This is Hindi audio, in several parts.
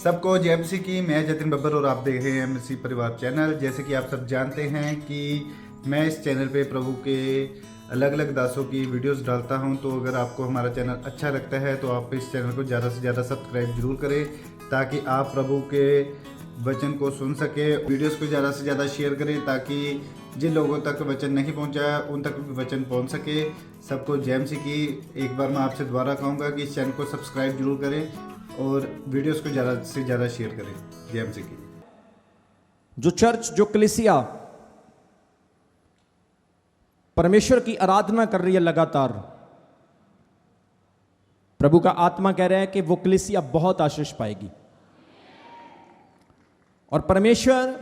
सबको जय मसीह की। मैं जतिन बब्बर और आप देख रहे हैं मसीह परिवार चैनल। जैसे कि आप सब जानते हैं कि मैं इस चैनल पे प्रभु के अलग अलग दासों की वीडियोस डालता हूं, तो अगर आपको हमारा चैनल अच्छा लगता है तो आप इस चैनल को ज़्यादा से ज़्यादा सब्सक्राइब जरूर करें, ताकि आप प्रभु के वचन को सुन सके। वीडियोस को ज़्यादा से ज़्यादा शेयर करें, ताकि जिन लोगों तक वचन नहीं पहुंचा उन तक भी वचन पहुंच सके। सबको जय मसीह की। एक बार मैं आपसे दोबारा कहूँगा कि इस चैनल को सब्सक्राइब जरूर करें और वीडियोस को ज़्यादा से ज़्यादा शेयर करें। जय मसीह की। जो चर्च, जो कलीसिया परमेश्वर की आराधना कर रही है लगातार, प्रभु का आत्मा कह रहा है कि वो कलीसिया बहुत आशीष पाएगी और परमेश्वर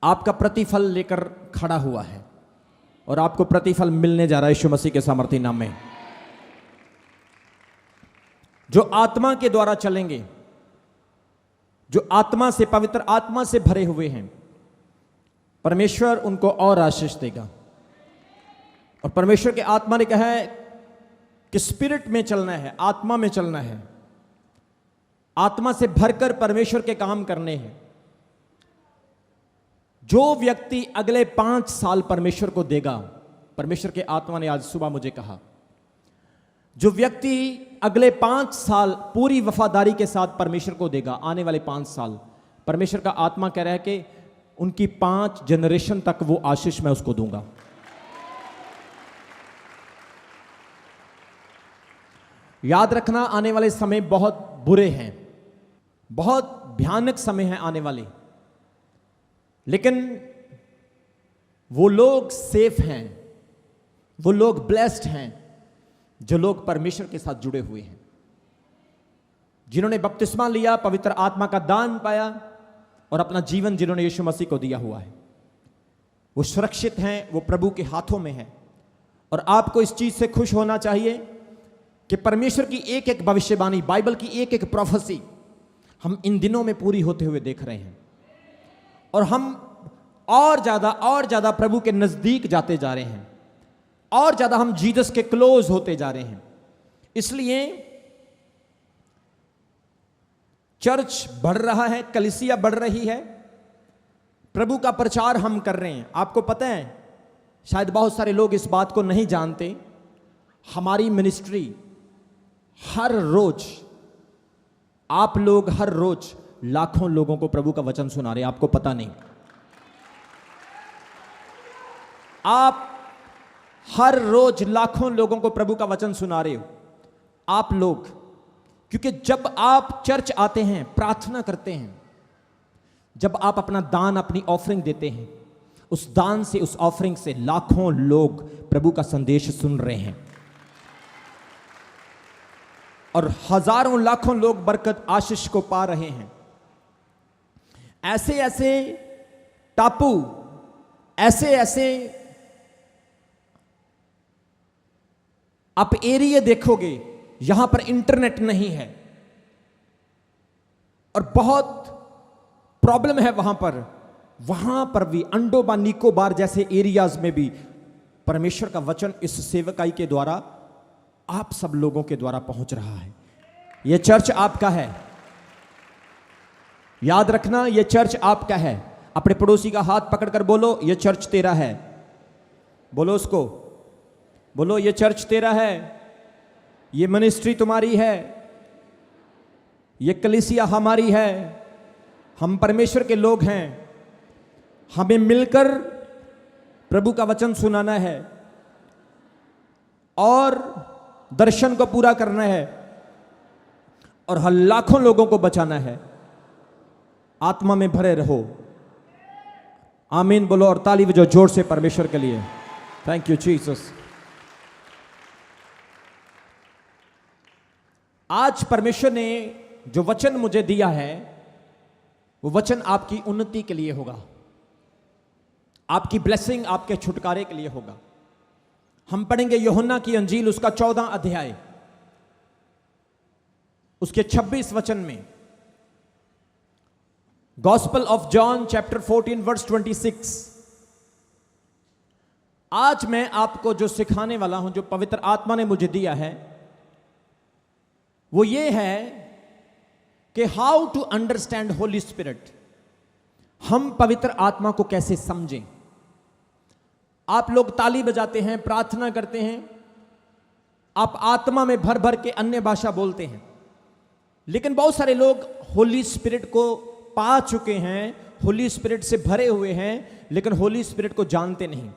आपका प्रतिफल लेकर खड़ा हुआ है और आपको प्रतिफल मिलने जा रहा है यीशु मसीह के सामर्थी नाम में। जो आत्मा के द्वारा चलेंगे, जो आत्मा से, पवित्र आत्मा से भरे हुए हैं, परमेश्वर उनको और आशीष देगा। और परमेश्वर के आत्मा ने कहा है कि स्पिरिट में चलना है, आत्मा में चलना है, आत्मा से भरकर परमेश्वर के काम करने हैं। जो व्यक्ति अगले 5 साल परमेश्वर को देगा, परमेश्वर के आत्मा ने आज सुबह मुझे कहा, जो व्यक्ति अगले 5 साल पूरी वफादारी के साथ परमेश्वर को देगा, आने वाले 5 साल, परमेश्वर का आत्मा कह रहा है कि उनकी 5 जनरेशन तक वो आशीष मैं उसको दूंगा। याद रखना, आने वाले समय बहुत बुरे हैं, बहुत भयानक समय है आने वाले, लेकिन वो लोग सेफ हैं, वो लोग ब्लेस्ड हैं जो लोग परमेश्वर के साथ जुड़े हुए हैं, जिन्होंने बपतिस्मा लिया, पवित्र आत्मा का दान पाया और अपना जीवन जिन्होंने यीशु मसीह को दिया हुआ है। वो सुरक्षित हैं, वो प्रभु के हाथों में है। और आपको इस चीज से खुश होना चाहिए कि परमेश्वर की एक एक भविष्यवाणी, बाइबल की एक एक प्रोफेसी हम इन दिनों में पूरी होते हुए देख रहे हैं और हम और ज्यादा प्रभु के नजदीक जाते जा रहे हैं, और ज्यादा हम जीसस के क्लोज होते जा रहे हैं। इसलिए चर्च बढ़ रहा है, कलीसिया बढ़ रही है, प्रभु का प्रचार हम कर रहे हैं। आपको पता है, शायद बहुत सारे लोग इस बात को नहीं जानते, हमारी मिनिस्ट्री हर रोज, आप लोग हर रोज लाखों लोगों को प्रभु का वचन सुना रहे हैं। आपको पता नहीं, आप हर रोज लाखों लोगों को प्रभु का वचन सुना रहे हो, आप लोग। क्योंकि जब आप चर्च आते हैं, प्रार्थना करते हैं, जब आप अपना दान, अपनी ऑफरिंग देते हैं, उस दान से, उस ऑफरिंग से लाखों लोग प्रभु का संदेश सुन रहे हैं और हजारों लाखों लोग बरकत, आशीष को पा रहे हैं। ऐसे ऐसे टापू, ऐसे ऐसे आप एरिया देखोगे यहां पर इंटरनेट नहीं है और बहुत प्रॉब्लम है वहां पर भी, अंडोबा निकोबार जैसे एरियाज में भी परमेश्वर का वचन इस सेवकाई के द्वारा, आप सब लोगों के द्वारा पहुंच रहा है। यह चर्च आपका है, याद रखना, यह चर्च आपका है। अपने पड़ोसी का हाथ पकड़कर बोलो, यह चर्च तेरा है। बोलो उसको, बोलो ये चर्च तेरा है, ये मिनिस्ट्री तुम्हारी है, ये कलीसिया हमारी है, हम परमेश्वर के लोग हैं, हमें मिलकर प्रभु का वचन सुनाना है और दर्शन को पूरा करना है और हर लाखों लोगों को बचाना है। आत्मा में भरे रहो। आमीन बोलो और ताली बजाओ जोर से परमेश्वर के लिए। Thank you Jesus. आज परमेश्वर ने जो वचन मुझे दिया है, वो वचन आपकी उन्नति के लिए होगा, आपकी ब्लेसिंग, आपके छुटकारे के लिए होगा। हम पढ़ेंगे यूहन्ना की अंजील, उसका 14 अध्याय, उसके 26 वचन में। Gospel of John chapter 14 verse 26। आज मैं आपको जो सिखाने वाला हूं, जो पवित्र आत्मा ने मुझे दिया है, वो ये है कि how to understand holy spirit, हम पवित्र आत्मा को कैसे समझें। आप लोग ताली बजाते हैं, प्रार्थना करते हैं, आप आत्मा में भर भर के अन्य भाषा बोलते हैं, लेकिन बहुत सारे लोग होली स्पिरिट को पा चुके हैं, होली स्पिरिट से भरे हुए हैं, लेकिन होली स्पिरिट को जानते नहीं।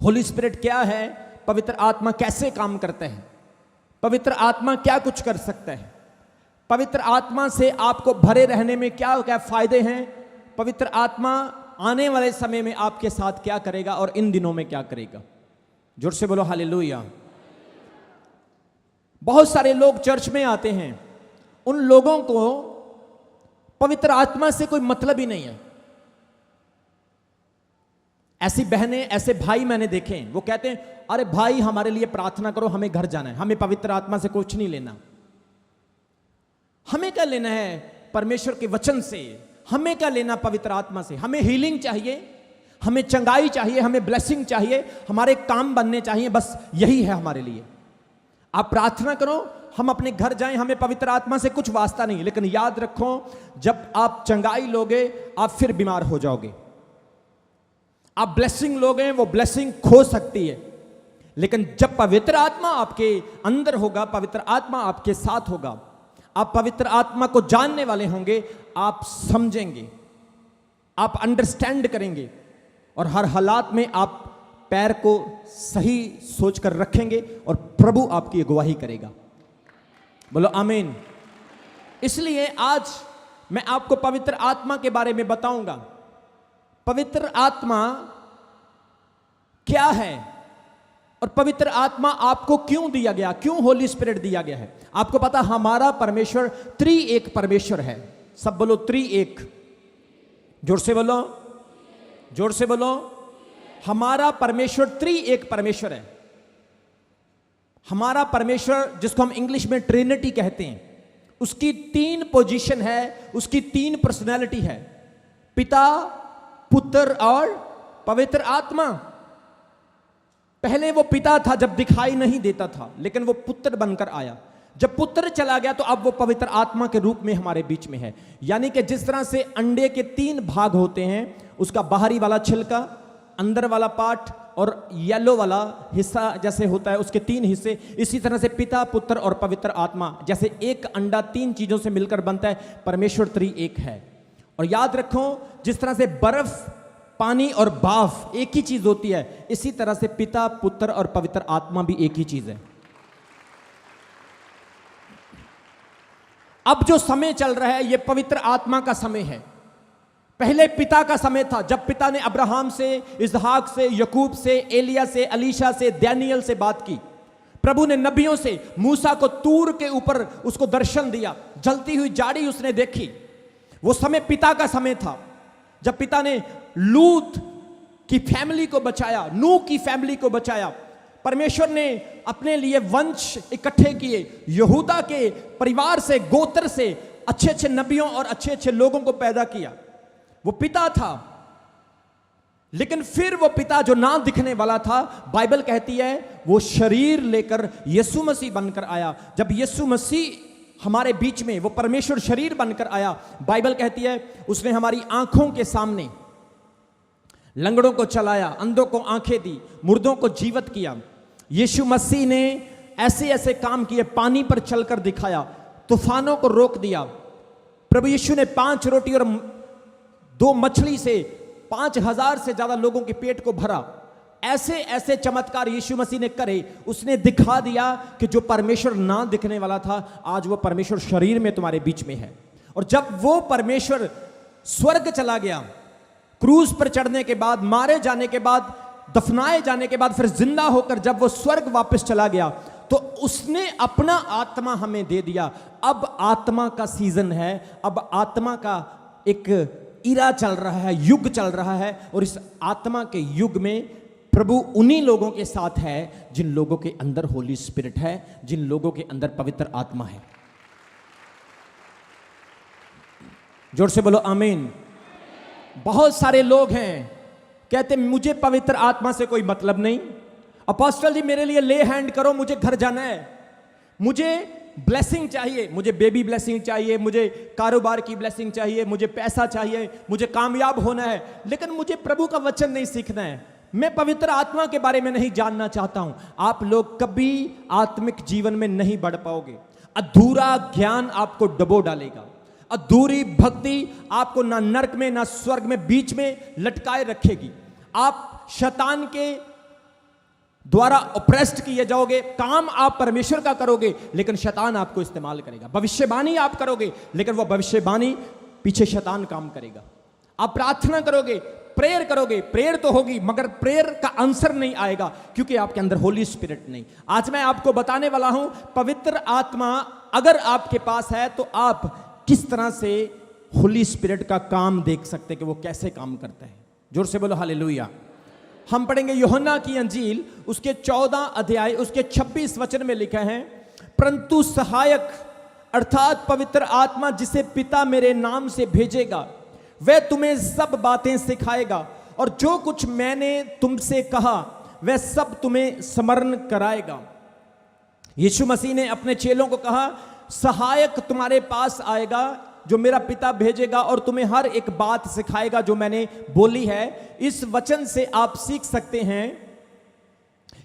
होली स्पिरिट क्या है, पवित्र आत्मा कैसे काम करता है, पवित्र आत्मा क्या कुछ कर सकता है, पवित्र आत्मा से आपको भरे रहने में क्या क्या फायदे हैं, पवित्र आत्मा आने वाले समय में आपके साथ क्या करेगा और इन दिनों में क्या करेगा। जोर से बोलो हालेलुया। बहुत सारे लोग चर्च में आते हैं, उन लोगों को पवित्र आत्मा से कोई मतलब ही नहीं है। ऐसी बहनें, ऐसे भाई मैंने देखे हैं, वो कहते हैं अरे भाई हमारे लिए प्रार्थना करो, हमें घर जाना है, हमें पवित्र आत्मा से कुछ नहीं लेना। हमें क्या लेना है परमेश्वर के वचन से, हमें क्या लेना पवित्र आत्मा से। हमें हीलिंग चाहिए, हमें चंगाई चाहिए, हमें ब्लेसिंग चाहिए, हमारे काम बनने चाहिए, बस यही है हमारे लिए। आप प्रार्थना करो, हम अपने घर जाएं, हमें पवित्र आत्मा से कुछ वास्ता नहीं। लेकिन याद रखो, जब आप चंगाई लोगे आप फिर बीमार हो जाओगे। आप ब्लेसिंग लोगे, वो ब्लेसिंग खो सकती है। लेकिन जब पवित्र आत्मा आपके अंदर होगा, पवित्र आत्मा आपके साथ होगा, आप पवित्र आत्मा को जानने वाले होंगे, आप समझेंगे, आप अंडरस्टैंड करेंगे, और हर हालात में आप पैर को सही सोचकर रखेंगे और प्रभु आपकी अगुवाई करेगा। बोलो आमीन। इसलिए आज मैं आपको पवित्र आत्मा के बारे में बताऊंगा। पवित्र आत्मा क्या है और पवित्र आत्मा आपको क्यों दिया गया, क्यों होली स्पिरिट दिया गया है। आपको पता, हमारा परमेश्वर त्रि एक परमेश्वर है। सब बोलो त्रि एक, जोर से बोलो, जोर से बोलो। हमारा परमेश्वर त्रि एक परमेश्वर है। हमारा परमेश्वर, जिसको हम इंग्लिश में ट्रिनिटी कहते हैं, उसकी 3 पोजीशन है, उसकी 3 पर्सनैलिटी है, पिता, पुत्र और पवित्र आत्मा। पहले वो पिता था जब दिखाई नहीं देता था, लेकिन वो पुत्र बनकर आया। जब पुत्र चला गया तो अब वो पवित्र आत्मा के रूप में हमारे बीच में है। यानी कि जिस तरह से अंडे के 3 भाग होते हैं, उसका बाहरी वाला छिलका, अंदर वाला पार्ट और येलो वाला हिस्सा जैसे होता है, उसके 3 हिस्से, इसी तरह से पिता, पुत्र और पवित्र आत्मा, जैसे एक अंडा 3 चीजों से मिलकर बनता है, परमेश्वर त्रि एक है। और याद रखो, जिस तरह से बर्फ, पानी और भाप एक ही चीज होती है, इसी तरह से पिता, पुत्र और पवित्र आत्मा भी एक ही चीज है। अब जो समय चल रहा है, यह पवित्र आत्मा का समय है। पहले पिता का समय था, जब पिता ने अब्राहम से, इसहाक से, यकूब से, एलिया से, अलीशा से, दानियल से बात की। प्रभु ने नबियों से, मूसा को तूर के ऊपर उसको दर्शन दिया, जलती हुई झाड़ी उसने देखी। वो समय पिता का समय था, जब पिता ने लूत की फैमिली को बचाया, नूह की फैमिली को बचाया। परमेश्वर ने अपने लिए वंश इकट्ठे किए, यहूदा के परिवार से, गोत्र से अच्छे अच्छे नबियों और अच्छे अच्छे लोगों को पैदा किया। वो पिता था। लेकिन फिर वो पिता जो ना दिखने वाला था, बाइबल कहती है वो शरीर लेकर यीशु मसीह बनकर आया। जब यीशु मसीह हमारे बीच में, वो परमेश्वर शरीर बनकर आया, बाइबल कहती है उसने हमारी आंखों के सामने लंगड़ों को चलाया, अंधों को आंखें दी, मुर्दों को जीवित किया। यीशु मसीह ने ऐसे ऐसे काम किए, पानी पर चलकर दिखाया, तूफानों को रोक दिया। प्रभु यीशु ने 5 रोटी और 2 मछली से 5000 से ज्यादा लोगों के पेट को भरा। ऐसे ऐसे चमत्कार यीशु मसीह ने करे। उसने दिखा दिया कि जो परमेश्वर ना दिखने वाला था, आज वो परमेश्वर शरीर में तुम्हारे बीच में है। और जब वो परमेश्वर स्वर्ग चला गया, क्रूज पर चढ़ने के बाद, मारे जाने के बाद, दफनाए जाने के बाद, फिर जिंदा होकर जब वो स्वर्ग वापस चला गया, तो उसने अपना आत्मा हमें दे दिया। अब आत्मा का सीजन है, अब आत्मा का एक इरा चल रहा है, युग चल रहा है। और इस आत्मा के युग में प्रभु उन्हीं लोगों के साथ है जिन लोगों के अंदर होली स्पिरिट है, जिन लोगों के अंदर पवित्र आत्मा है। जोर से बोलो आमीन। बहुत सारे लोग हैं कहते मुझे पवित्र आत्मा से कोई मतलब नहीं, अपोस्टल जी मेरे लिए ले हैंड करो, मुझे घर जाना है, मुझे ब्लेसिंग चाहिए, मुझे बेबी ब्लेसिंग चाहिए, मुझे कारोबार की ब्लेसिंग चाहिए, मुझे पैसा चाहिए, मुझे कामयाब होना है, लेकिन मुझे प्रभु का वचन नहीं सीखना है, मैं पवित्र आत्मा के बारे में नहीं जानना चाहता हूं, आप लोग कभी आत्मिक जीवन में नहीं बढ़ पाओगे। अधूरा ज्ञान आपको डुबो डालेगा, अधूरी भक्ति आपको ना नरक में ना स्वर्ग में बीच में लटकाए रखेगी। आप शैतान के द्वारा ऑप्रेस्ड किए जाओगे, काम आप परमेश्वर का करोगे लेकिन शैतान आपको इस्तेमाल करेगा। भविष्यवाणी आप करोगे लेकिन वो भविष्यवाणी पीछे शैतान काम करेगा। आप प्रार्थना करोगे, प्रेयर करोगे, प्रेयर तो होगी मगर प्रेयर का आंसर नहीं आएगा क्योंकि आपके अंदर होली स्पिरिट नहीं। आज मैं आपको बताने वाला हूं पवित्र आत्मा अगर आपके पास है तो आप किस तरह से होली स्पिरिट का काम देख सकते हैं कि वो कैसे काम करता है। जोर से बोलो हालेलुया। हम पढ़ेंगे यूहन्ना की अंजील उसके 14 अध्याय उसके 26 वचन में लिखा है, परंतु सहायक अर्थात पवित्र आत्मा जिसे पिता मेरे नाम से भेजेगा वह तुम्हें सब बातें सिखाएगा और जो कुछ मैंने तुमसे कहा वह सब तुम्हें स्मरण कराएगा। यीशु मसीह ने अपने चेलों को कहा सहायक तुम्हारे पास आएगा जो मेरा पिता भेजेगा और तुम्हें हर एक बात सिखाएगा जो मैंने बोली है। इस वचन से आप सीख सकते हैं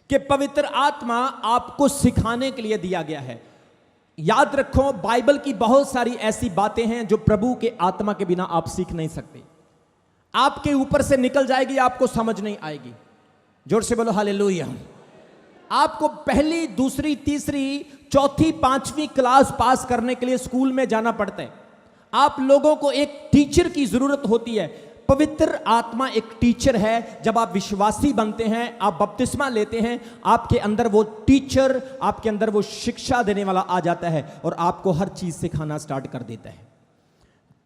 कि पवित्र आत्मा आपको सिखाने के लिए दिया गया है। याद रखो बाइबल की बहुत सारी ऐसी बातें हैं जो प्रभु के आत्मा के बिना आप सीख नहीं सकते। आपके ऊपर से निकल जाएगी, आपको समझ नहीं आएगी। जोर से बोलो हालेलुया। आपको पहली, दूसरी, तीसरी, चौथी, पांचवी क्लास पास करने के लिए स्कूल में जाना पड़ता है। आप लोगों को एक टीचर की जरूरत होती है। पवित्र आत्मा एक टीचर है। जब आप विश्वासी बनते हैं, आप बपतिस्मा लेते हैं, आपके अंदर वो टीचर, आपके अंदर वो शिक्षा देने वाला आ जाता है और आपको हर चीज सिखाना स्टार्ट कर देता है।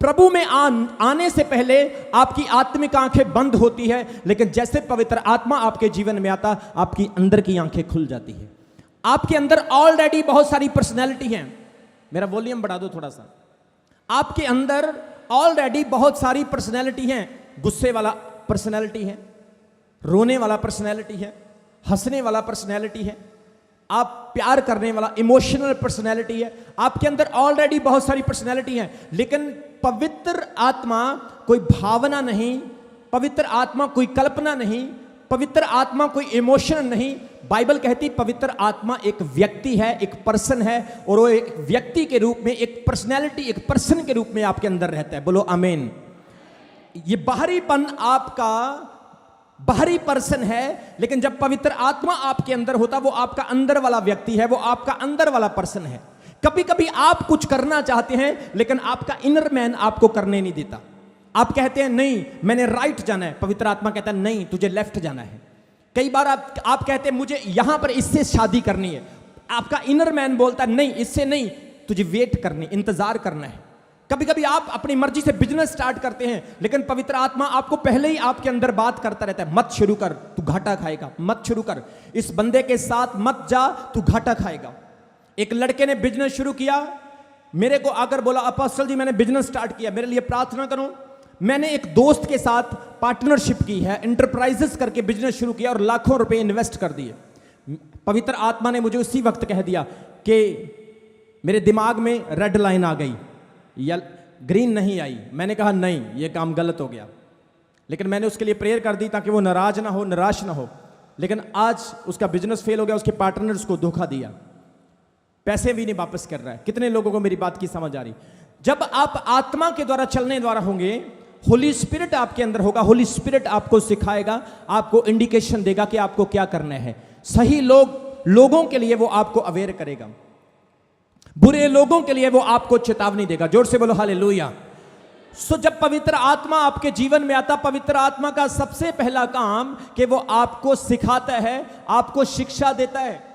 प्रभु में आने से पहले आपकी आत्मिक आंखें बंद होती है, लेकिन जैसे पवित्र आत्मा आपके जीवन में आता, आपकी अंदर की आंखें खुल जाती है। आपके अंदर ऑलरेडी बहुत सारी पर्सनैलिटी है। मेरा वॉल्यूम बढ़ा दो थोड़ा सा। आपके अंदर ऑलरेडी बहुत सारी पर्सनैलिटी हैं। गुस्से वाला पर्सनैलिटी है, रोने वाला पर्सनैलिटी है, हंसने वाला पर्सनैलिटी है, आप प्यार करने वाला इमोशनल पर्सनैलिटी है। आपके अंदर ऑलरेडी बहुत सारी पर्सनैलिटी है, लेकिन पवित्र आत्मा कोई भावना नहीं, पवित्र आत्मा कोई कल्पना नहीं, पवित्र आत्मा कोई इमोशन नहीं। बाइबल कहती पवित्र आत्मा एक व्यक्ति है, एक पर्सन है, और वो एक व्यक्ति के रूप में, एक पर्सनैलिटी, एक पर्सन के रूप में आपके अंदर रहता है। बोलो आमीन। ये बाहरीपन आपका बाहरी पर्सन है, लेकिन जब पवित्र आत्मा आपके अंदर होता, वो आपका अंदर वाला व्यक्ति है, वो आपका अंदर वाला पर्सन है। कभी कभी आप कुछ करना चाहते हैं लेकिन आपका इनर मैन आपको करने नहीं देता। आप कहते हैं नहीं मैंने राइट जाना है, पवित्र आत्मा कहता है नहीं तुझे लेफ्ट जाना है। कई बार आप कहते हैं मुझे यहां पर इससे शादी करनी है, आपका इनर मैन बोलता है नहीं इससे नहीं, तुझे वेट करनी, इंतजार करना है। कभी कभी आप अपनी मर्जी से बिजनेस स्टार्ट करते हैं, लेकिन पवित्र आत्मा आपको पहले ही आपके अंदर बात करता रहता है, मत शुरू कर तू घाटा खाएगा, मत शुरू कर, इस बंदे के साथ मत जा तू घाटा खाएगा। एक लड़के ने बिजनेस शुरू किया, मेरे को आकर बोला अपोस्टल जी मैंने बिजनेस स्टार्ट किया, मेरे लिए प्रार्थना करो। मैंने एक दोस्त के साथ पार्टनरशिप की है, एंटरप्राइजेस करके बिजनेस शुरू किया और लाखों रुपए इन्वेस्ट कर दिए। पवित्र आत्मा ने मुझे उसी वक्त कह दिया कि मेरे दिमाग में रेड लाइन आ गई या ग्रीन नहीं आई। मैंने कहा नहीं ये काम गलत हो गया, लेकिन मैंने उसके लिए प्रेयर कर दी ताकि वो नाराज ना हो, निराश ना हो। लेकिन आज उसका बिजनेस फेल हो गया, उसके पार्टनर्स को धोखा दिया, पैसे भी नहीं वापस कर रहा है। कितने लोगों को मेरी बात की समझ आ रही? जब आप आत्मा के द्वारा चलने द्वारा होंगे, होली स्पिरिट आपके अंदर होगा, होली स्पिरिट आपको सिखाएगा, आपको इंडिकेशन देगा कि आपको क्या करना है। सही लोगों के लिए वो आपको अवेयर करेगा, बुरे लोगों के लिए वो आपको चेतावनी देगा। जोर से बोलो हालेलुया। सो जब पवित्र आत्मा आपके जीवन में आता, पवित्र आत्मा का सबसे पहला काम कि वो आपको सिखाता है, आपको शिक्षा देता है,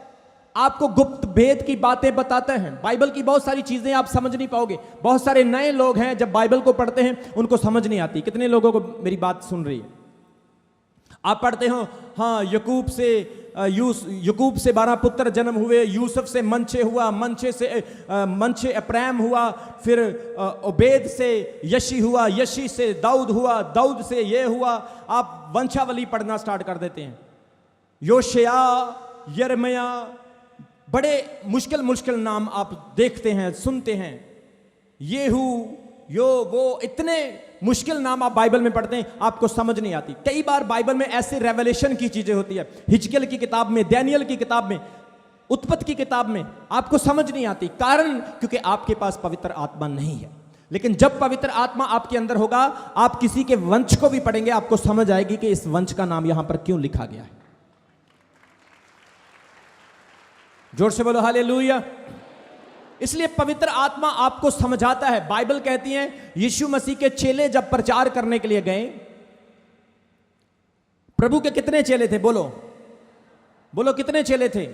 आपको गुप्त भेद की बातें बताते हैं। बाइबल की बहुत सारी चीजें आप समझ नहीं पाओगे। बहुत सारे नए लोग हैं जब बाइबल को पढ़ते हैं उनको समझ नहीं आती। कितने लोगों को मेरी बात सुन रही है? आप पढ़ते हो हाँ यकूब से 12 पुत्र जन्म हुए, यूसुफ से मनशे हुआ, मनशे अप्रैम हुआ, फिर ओबेद से यशी हुआ, यशी से दाऊद हुआ, दाऊद से ये हुआ। आप वंशावली पढ़ना स्टार्ट कर देते हैं। योशिया, यिर्मयाह, बड़े मुश्किल मुश्किल नाम आप देखते हैं, सुनते हैं, येहू, यो, वो, इतने मुश्किल नाम आप बाइबल में पढ़ते हैं, आपको समझ नहीं आती। कई बार बाइबल में ऐसे रेवलेशन की चीजें होती है, हिजकियेल की किताब में, दानियेल की किताब में, उत्पत्ति की किताब में, आपको समझ नहीं आती। कारण क्योंकि आपके पास पवित्र आत्मा नहीं है। लेकिन जब पवित्र आत्मा आपके अंदर होगा, आप किसी के वंश को भी पढ़ेंगे, आपको समझ आएगी कि इस वंश का नाम यहां पर क्यों लिखा गया है। जोर से बोलो हालेलुया। इसलिए पवित्र आत्मा आपको समझाता है। बाइबल कहती है यीशु मसीह के चेले जब प्रचार करने के लिए गए, प्रभु के कितने चेले थे? बोलो बोलो, कितने चेले थे?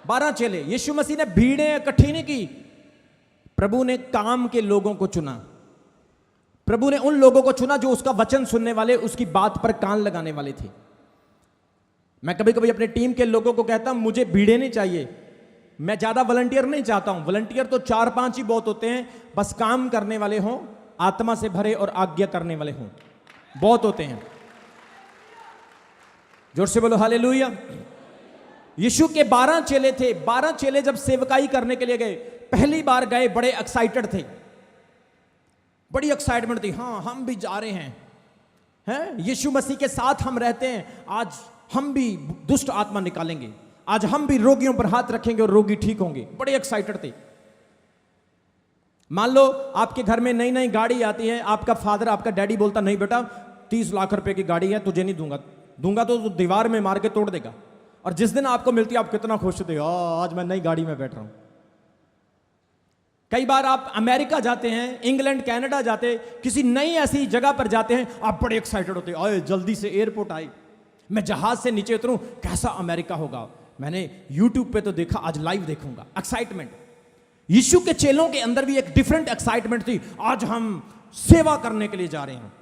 12 चेले। यीशु मसीह ने भीड़ें इकट्ठी नहीं की, प्रभु ने काम के लोगों को चुना। प्रभु ने उन लोगों को चुना जो उसका वचन सुनने वाले, उसकी बात पर कान लगाने वाले थे। मैं कभी कभी अपने टीम के लोगों को कहता हूं, मुझे भीड़ें नहीं चाहिए, मैं ज्यादा वॉलंटियर नहीं चाहता हूं। वॉलंटियर तो 4-5 ही बहुत होते हैं, बस काम करने वाले हों, आत्मा से भरे और आज्ञा करने वाले हों, बहुत होते हैं। जोर से बोलो हालेलुया। यीशु के 12 चेले थे। 12 चेले जब सेवकाई करने के लिए गए, पहली बार गए, बड़े एक्साइटेड थे, बड़ी एक्साइटमेंट थी। हाँ, हम भी जा रहे हैं, यीशु मसीह के साथ हम रहते हैं, आज हम भी दुष्ट आत्मा निकालेंगे, आज हम भी रोगियों पर हाथ रखेंगे और रोगी ठीक होंगे। बड़े एक्साइटेड थे। मान लो आपके घर में नई नई गाड़ी आती है, आपका फादर, आपका डैडी बोलता, नहीं बेटा 30 लाख रुपए की गाड़ी है, तुझे नहीं दूंगा, दूंगा तो दीवार में मार के तोड़ देगा। और जिस दिन आपको मिलती है, आप कितना खुश होते हो, आज मैं नई गाड़ी में बैठ रहा हूं। कई बार आप अमेरिका जाते हैं, इंग्लैंड, कनाडा जाते, किसी नई ऐसी जगह पर जाते हैं, आप बड़े एक्साइटेड होते हैं, जल्दी से एयरपोर्ट आए, मैं जहाज से नीचे उतरूं, कैसा अमेरिका होगा, मैंने यूट्यूब पे तो देखा, आज लाइव देखूंगा। एक्साइटमेंट। यीशु के चेलों के अंदर भी एक डिफरेंट एक्साइटमेंट थी। आज हम सेवा करने के लिए जा रहे हैं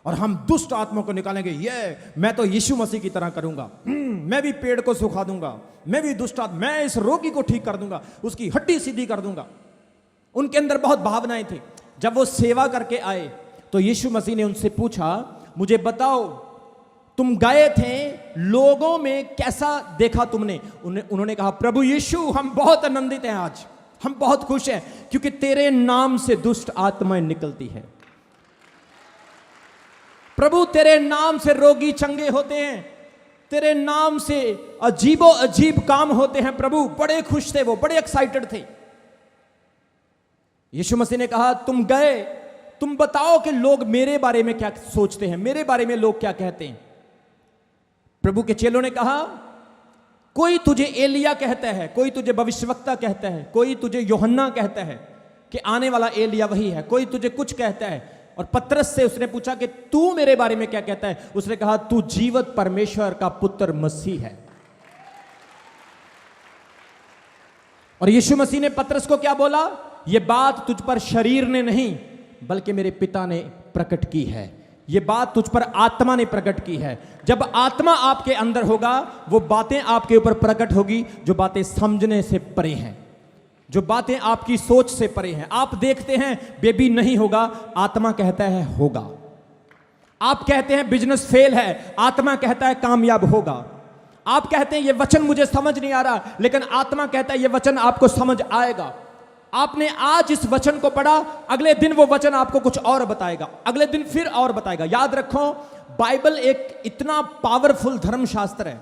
और हम दुष्ट आत्मा को निकालेंगे, ये मैं तो यीशु मसीह की तरह करूंगा, मैं भी पेड़ को सुखा दूंगा, मैं भी दुष्ट आत्मा, मैं इस रोगी को ठीक कर दूंगा, उसकी हड्डी सीधी कर दूंगा। उनके अंदर बहुत भावनाएं थी। जब वो सेवा करके आए तो यीशु मसीह ने उनसे पूछा, मुझे बताओ, तुम गए थे, लोगों में कैसा देखा तुमने? उन्होंने कहा, प्रभु यीशु, हम बहुत आनंदित हैं, आज हम बहुत खुश हैं, क्योंकि तेरे नाम से दुष्ट आत्माएं निकलती है। प्रभु, तेरे नाम से रोगी चंगे होते हैं, तेरे नाम से अजीबो अजीब काम होते हैं। प्रभु, बड़े खुश थे वो, बड़े एक्साइटेड थे। यीशु मसीह ने कहा, तुम गए, तुम बताओ कि लोग मेरे बारे में क्या सोचते हैं, मेरे बारे में लोग क्या कहते हैं। प्रभु के चेलों ने कहा, कोई तुझे एलिया कहता है, कोई तुझे भविष्यवक्ता कहता है, कोई तुझे यूहन्ना कहता है कि आने वाला एलिया वही है, कोई तुझे कुछ कहता है। और पतरस से उसने पूछा कि तू मेरे बारे में क्या कहता है? उसने कहा, तू जीवित परमेश्वर का पुत्र मसीह है। और यीशु मसीह ने पतरस को क्या बोला? ये बात तुझ पर शरीर ने नहीं, बल्कि मेरे पिता ने प्रकट की है। ये बात तुझ पर आत्मा ने प्रकट की है। जब आत्मा आपके अंदर होगा, वो बातें आपके ऊपर प्रकट होगी, जो बातें समझने से परे हैं, जो बातें आपकी सोच से परे हैं। आप देखते हैं बेबी नहीं होगा, आत्मा कहता है होगा। आप कहते हैं बिजनेस फेल है, आत्मा कहता है कामयाब होगा। आप कहते हैं ये वचन मुझे समझ नहीं आ रहा, लेकिन आत्मा कहता है ये वचन आपको समझ आएगा। आपने आज इस वचन को पढ़ा, अगले दिन वो वचन आपको कुछ और बताएगा, अगले दिन फिर और बताएगा। याद रखो, बाइबल एक इतना पावरफुल धर्मशास्त्र है,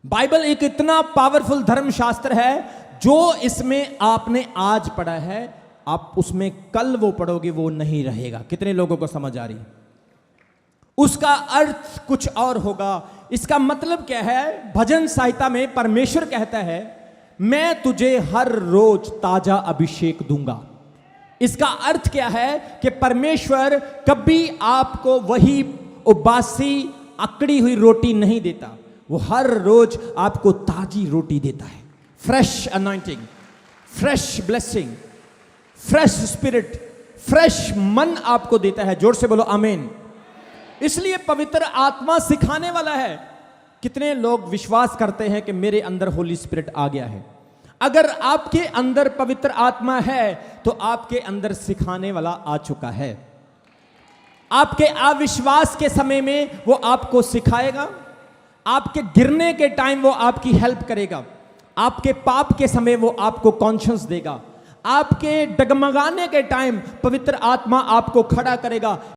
बाइबल एक इतना पावरफुल धर्मशास्त्र है, जो इसमें आपने आज पढ़ा है, आप उसमें कल वो पढ़ोगे वो नहीं रहेगा। कितने लोगों को समझ आ रही है? उसका अर्थ कुछ और होगा। इसका मतलब क्या है? भजन संहिता में परमेश्वर कहता है, मैं तुझे हर रोज ताजा अभिषेक दूंगा। इसका अर्थ क्या है कि परमेश्वर कभी आपको वही उबासी अकड़ी हुई रोटी नहीं देता, वो हर रोज आपको ताजी रोटी देता है। Fresh anointing, fresh blessing, fresh spirit, fresh मन आपको देता है। जोर से बोलो आमीन। इसलिए पवित्र आत्मा सिखाने वाला है। कितने लोग विश्वास करते हैं कि मेरे अंदर होली स्पिरिट आ गया है? अगर आपके अंदर पवित्र आत्मा है तो आपके अंदर सिखाने वाला आ चुका है। आपके अविश्वास के समय में वो आपको सिखाएगा, आपके गिरने के टाइम वो आपकी हेल्प करेगा, आपके पाप के समय वो आपको कॉन्शियस देगा, आपके डगमगाने के टाइम पवित्र आत्मा आपको खड़ा करेगा